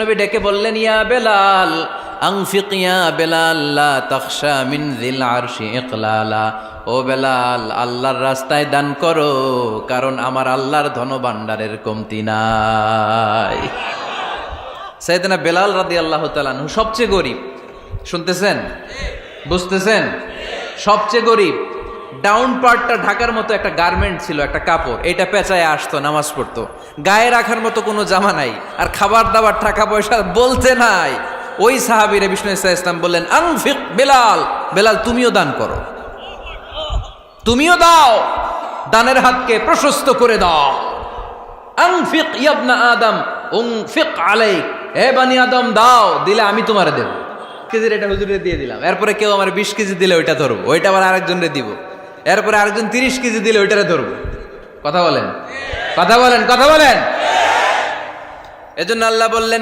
নবী ডেকে বললেন, ইয়া বেলাল আনফিক ইয়া বেলাল লা তাখশা মিন যিল আরশি ইকলালা। ও বেলাল, আল্লাহর রাস্তায় দান করো, কারণ আমার আল্লাহর ধনভাণ্ডারের কমতি নাই। সাইয়েদনা বেলাল রাদিয়াল্লাহু তাআলা আনহু সবচেয়ে গরিব। শুনতেছেন? বুঝতেছেন? সবচেয়ে গরিব। ডাউন পার্টটা ঢাকার মতো একটা গার্মেন্ট ছিল, একটা কাপড়, এটা পেঁচায় আসতো, নামাজ পড়তো। গায়ে রাখার মতো কোনো জামা নাই, আর খাবার দাবার টাকা পয়সা বলতে নাই। ওই সাহাবীরে বিষ্ণু ইসলাম বললেন, আনফিক বেলাল, বেলাল তুমিও দান করো, তুমিও দাও, দানের হাতকে প্রশস্ত করে দাও। আনফিক ইবনা আদম উনফিক আলাইক, হে বানি আদম দাও, দিলে আমি তোমারে দেব। কেজির এটা হুজুরে দিয়ে দিলাম, এরপরে কেউ আমার 20 কেজি দিলে ওইটা ধরবো, ওইটা আবার আরেকজনরে দিব, এরপরে আরেকজন 30 কেজি দিলে ওইটারে ধরবো। কথা বলেন, কথা বলেন, কথা বলেন। এজন্য আল্লাহ বললেন